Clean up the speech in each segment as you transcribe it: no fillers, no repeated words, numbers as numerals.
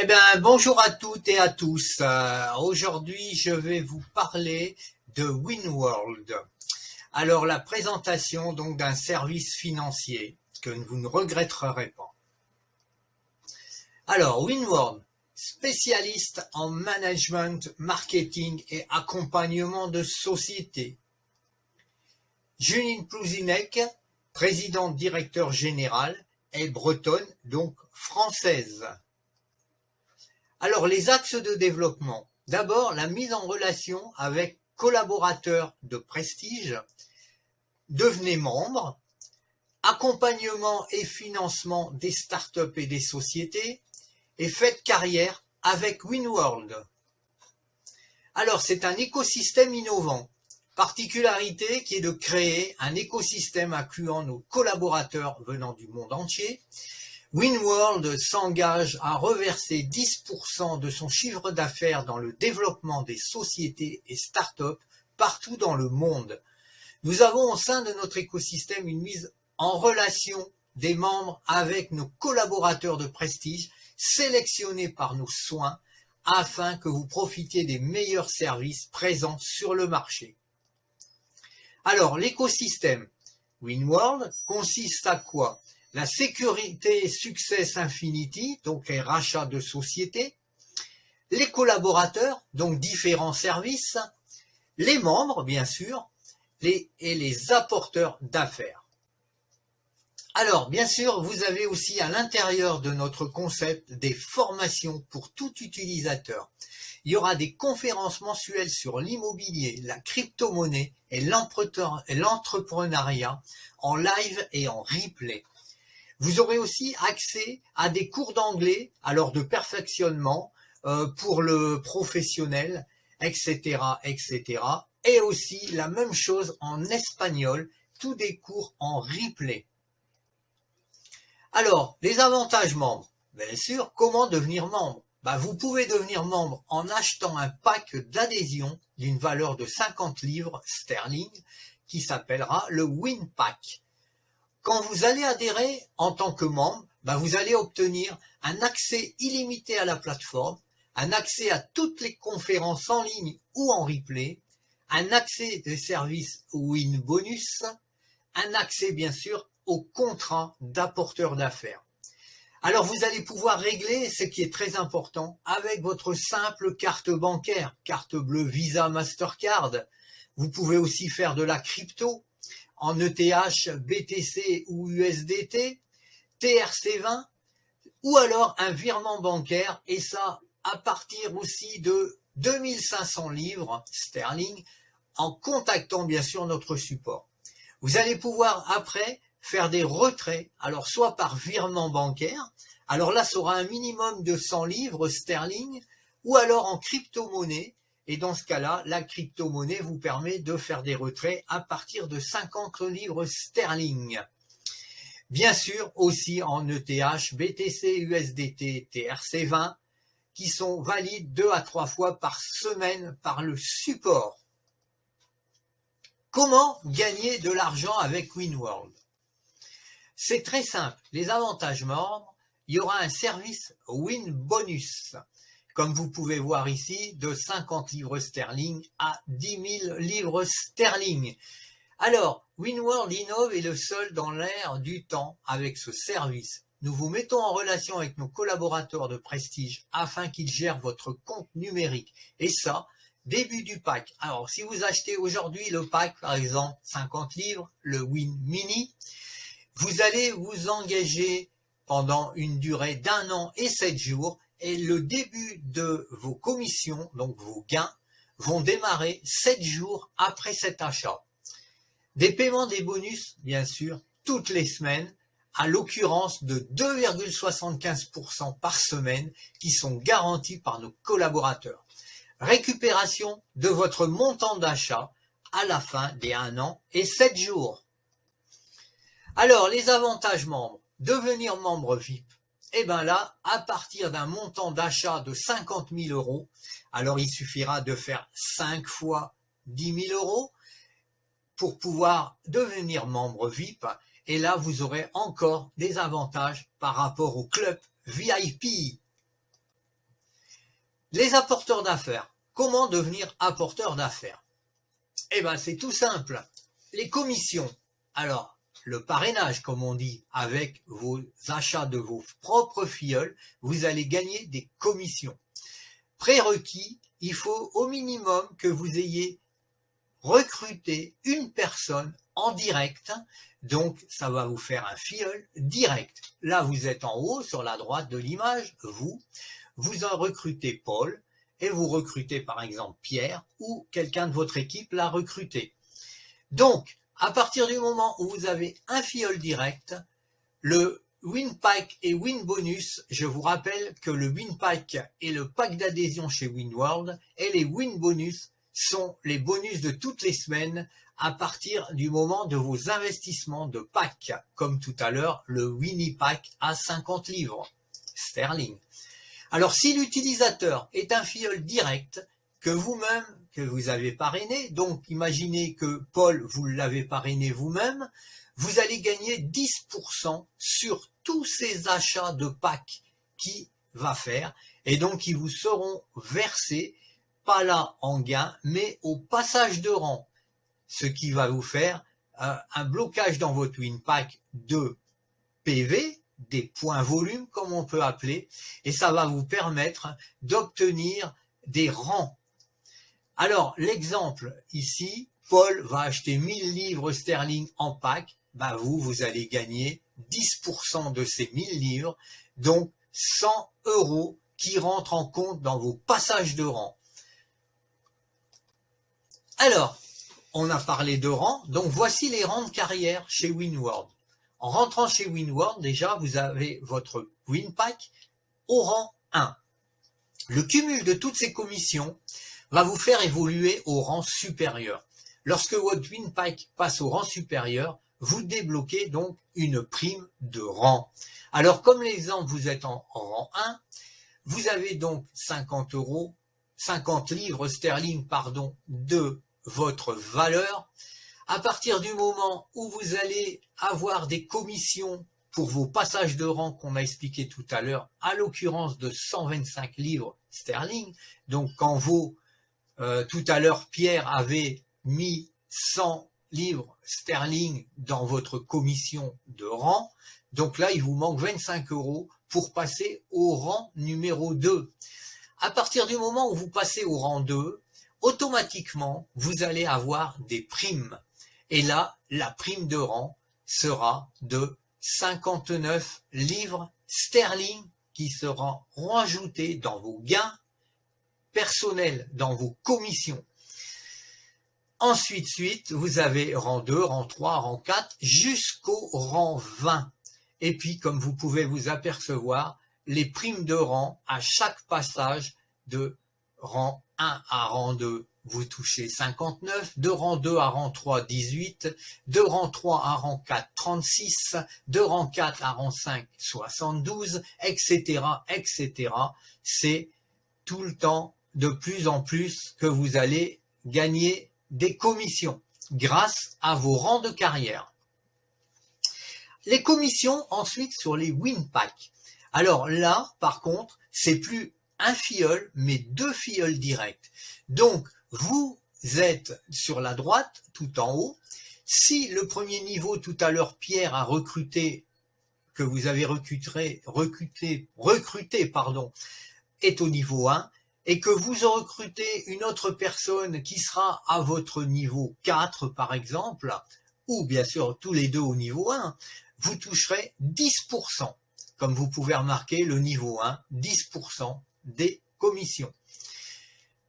Eh bien, bonjour à toutes et à tous. Aujourd'hui, je vais vous parler de WinWorld. Alors, la présentation donc d'un service financier que vous ne regretterez pas. Alors, WinWorld, spécialiste en management, marketing et accompagnement de sociétés. Julien Plouzinec, présidente directeur général, est bretonne, donc française. Alors, les axes de développement. D'abord, la mise en relation avec collaborateurs de prestige. Devenez membre. Accompagnement et financement des startups et des sociétés. Et faites carrière avec WinWorld. Alors, c'est un écosystème innovant. Particularité qui est de créer un écosystème incluant nos collaborateurs venant du monde entier. WinWorld s'engage à reverser 10% de son chiffre d'affaires dans le développement des sociétés et startups partout dans le monde. Nous avons au sein de notre écosystème une mise en relation des membres avec nos collaborateurs de prestige sélectionnés par nos soins afin que vous profitiez des meilleurs services présents sur le marché. Alors, l'écosystème WinWorld consiste à quoi ? La sécurité Success Infinity, donc les rachats de sociétés, les collaborateurs, donc différents services, les membres, bien sûr, et les apporteurs d'affaires. Alors, bien sûr, vous avez aussi à l'intérieur de notre concept des formations pour tout utilisateur. Il y aura des conférences mensuelles sur l'immobilier, la crypto-monnaie et l'entrepreneuriat en live et en replay. Vous aurez aussi accès à des cours d'anglais, alors de perfectionnement pour le professionnel, etc., etc. Et aussi la même chose en espagnol, tous des cours en replay. Alors, les avantages membres. Bien sûr, comment devenir membre ? Vous pouvez devenir membre en achetant un pack d'adhésion d'une valeur de 50 livres sterling qui s'appellera le WinPack. Quand vous allez adhérer en tant que membre, vous allez obtenir un accès illimité à la plateforme, un accès à toutes les conférences en ligne ou en replay, un accès des services WinBonus, un accès bien sûr au contrat d'apporteur d'affaires. Alors vous allez pouvoir régler ce qui est très important avec votre simple carte bancaire, carte bleue Visa Mastercard. Vous pouvez aussi faire de la crypto en ETH, BTC ou USDT, TRC20, ou alors un virement bancaire, et ça à partir aussi de 2500 livres sterling, en contactant bien sûr notre support. Vous allez pouvoir après faire des retraits, alors soit par virement bancaire, alors là ça aura un minimum de 100 livres sterling, ou alors en crypto-monnaie. Et dans ce cas-là, la crypto-monnaie vous permet de faire des retraits à partir de 50 livres sterling. Bien sûr, aussi en ETH, BTC, USDT, TRC20, qui sont valides 2 à 3 fois par semaine par le support. Comment gagner de l'argent avec WinWorld ? C'est très simple. Les avantages membres, il y aura un service WinBonus. Comme vous pouvez voir ici, de 50 livres sterling à 10 000 livres sterling. Alors, WinWorld innove est le seul dans l'ère du temps avec ce service. Nous vous mettons en relation avec nos collaborateurs de prestige afin qu'ils gèrent votre compte numérique. Et ça, début du pack. Alors, si vous achetez aujourd'hui le pack, par exemple, 50 livres, le Win Mini, vous allez vous engager pendant une durée d'1 an et 7 jours. Et le début de vos commissions, donc vos gains, vont démarrer 7 jours après cet achat. Des paiements des bonus, bien sûr, toutes les semaines, à l'occurrence de 2,75% par semaine, qui sont garantis par nos collaborateurs. Récupération de votre montant d'achat à la fin des 1 an et 7 jours. Alors, les avantages membres. Devenir membre VIP. Et bien là, à partir d'un montant d'achat de 50 000 euros, alors il suffira de faire 5 fois 10 000 euros pour pouvoir devenir membre VIP. Et là, vous aurez encore des avantages par rapport au club VIP. Les apporteurs d'affaires. Comment devenir apporteur d'affaires? Eh bien, c'est tout simple. Les commissions. Alors, le parrainage, comme on dit, avec vos achats de vos propres filleuls, vous allez gagner des commissions. Prérequis, il faut au minimum que vous ayez recruté une personne en direct. Donc, ça va vous faire un filleul direct. Là, vous êtes en haut, sur la droite de l'image, vous en recrutez Paul, et vous recrutez par exemple Pierre, ou quelqu'un de votre équipe l'a recruté. Donc, à partir du moment où vous avez un filleul direct, le Win Pack et Win Bonus, je vous rappelle que le Win Pack est le pack d'adhésion chez WinWorld, et les Win Bonus sont les bonus de toutes les semaines à partir du moment de vos investissements de pack, comme tout à l'heure le Winnie Pack à 50 livres sterling. Alors si l'utilisateur est un filleul direct que vous-même, que vous avez parrainé, donc imaginez que Paul, vous l'avez parrainé vous-même, vous allez gagner 10% sur tous ces achats de pack qu'il va faire, et donc ils vous seront versés, pas là en gain, mais au passage de rang, ce qui va vous faire un blocage dans votre WinPack de PV, des points volume comme on peut appeler, et ça va vous permettre d'obtenir des rangs. Alors l'exemple ici, Paul va acheter 1000 livres sterling en pack, ben vous allez gagner 10% de ces 1000 livres, donc 100 € qui rentrent en compte dans vos passages de rang. Alors, on a parlé de rangs, donc voici les rangs de carrière chez WinWorld. En rentrant chez WinWorld, déjà, vous avez votre WinPack au rang 1. Le cumul de toutes ces commissions va vous faire évoluer au rang supérieur. Lorsque votre WinPack passe au rang supérieur, vous débloquez donc une prime de rang. Alors, comme l'exemple, vous êtes en rang 1, vous avez donc 50 livres sterling, de votre valeur. À partir du moment où vous allez avoir des commissions pour vos passages de rang qu'on a expliqué tout à l'heure, à l'occurrence de 125 livres sterling, donc quand tout à l'heure Pierre avait mis 100 livres sterling dans votre commission de rang, donc là il vous manque 25 € pour passer au rang numéro 2. À partir du moment où vous passez au rang 2, automatiquement vous allez avoir des primes. Et là, la prime de rang sera de 59 livres sterling qui sera rajoutée dans vos gains personnels, dans vos commissions. Ensuite, vous avez rang 2, rang 3, rang 4, jusqu'au rang 20. Et puis, comme vous pouvez vous apercevoir, les primes de rang à chaque passage de rang 1 à rang 2, vous touchez 59, de rang 2 à rang 3, 18, de rang 3 à rang 4, 36, de rang 4 à rang 5, 72, etc., etc. C'est tout le temps de plus en plus que vous allez gagner des commissions grâce à vos rangs de carrière. Les commissions ensuite sur les WinPack. Alors là, par contre, c'est plus un filleul, mais 2 filleuls directs. Donc, vous êtes sur la droite, tout en haut. Si le premier niveau, tout à l'heure, Pierre a recruté, que vous avez recruté, est au niveau 1, et que vous recrutez une autre personne qui sera à votre niveau 4, par exemple, ou bien sûr tous les deux au niveau 1, vous toucherez 10%. Comme vous pouvez remarquer, le niveau 1, 10% des commissions.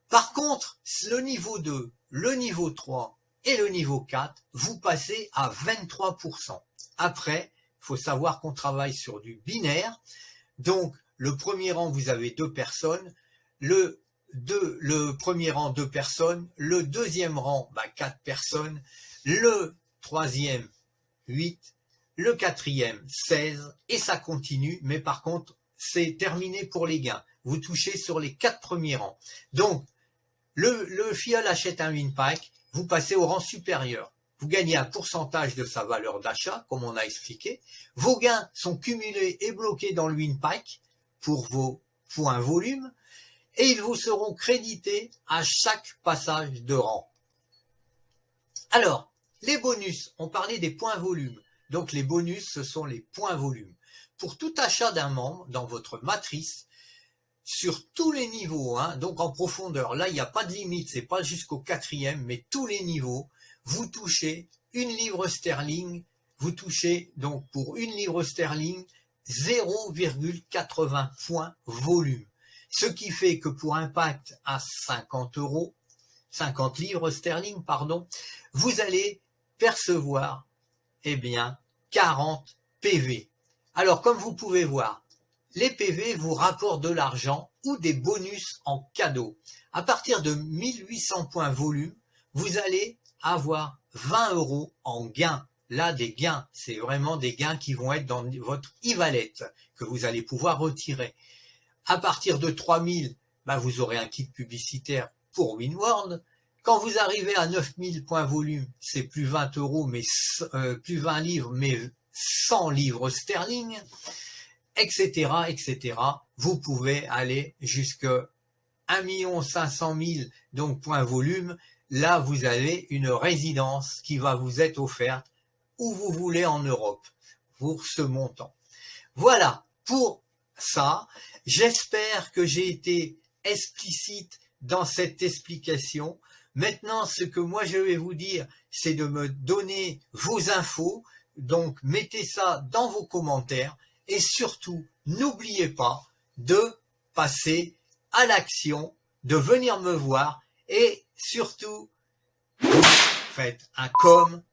Par contre, le niveau 2, le niveau 3 et le niveau 4, vous passez à 23%. Après, il faut savoir qu'on travaille sur du binaire. Donc, le premier rang, vous avez 2 personnes. Le premier rang, 2 personnes. Le deuxième rang, 4 personnes. Le troisième, 8. Le quatrième, 16. Et ça continue. Mais par contre, c'est terminé pour les gains. Vous touchez sur les 4 premiers rangs. Donc, le filleul achète un WinPack, vous passez au rang supérieur. Vous gagnez un pourcentage de sa valeur d'achat, comme on a expliqué. Vos gains sont cumulés et bloqués dans le WinPack pour vos points volume. et ils vous seront crédités à chaque passage de rang. Alors, les bonus, on parlait des points volume. Donc les bonus, ce sont les points volume. Pour tout achat d'un membre dans votre matrice, sur tous les niveaux, donc en profondeur, là il n'y a pas de limite, c'est pas jusqu'au 4e, mais tous les niveaux, vous touchez 1 livre sterling, vous touchez donc pour 1 livre sterling 0,80 points volume. Ce qui fait que pour un pacte à 50 livres sterling, vous allez percevoir, 40 PV. Alors, comme vous pouvez voir, les PV vous rapportent de l'argent ou des bonus en cadeau. À partir de 1800 points volume, vous allez avoir 20 € en gains. Là, des gains, c'est vraiment des gains qui vont être dans votre e-wallet que vous allez pouvoir retirer. À partir de 3000, vous aurez un kit publicitaire pour Winworld. Quand vous arrivez à 9000 points volume, c'est plus 20 €, mais plus 20 livres, mais 100 livres sterling, etc., etc. Vous pouvez aller jusqu'à 1 500 000 donc points volume. Là, vous avez une résidence qui va vous être offerte où vous voulez en Europe pour ce montant. Voilà pour ça. J'espère que j'ai été explicite dans cette explication. Maintenant, ce que moi je vais vous dire, c'est de me donner vos infos. Donc, mettez ça dans vos commentaires et surtout, n'oubliez pas de passer à l'action, de venir me voir et surtout, vous faites un comme,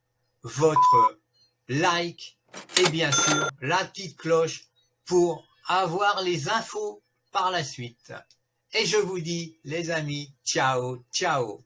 votre like et bien sûr la petite cloche pour avoir les infos par la suite. Et je vous dis, les amis, ciao, ciao.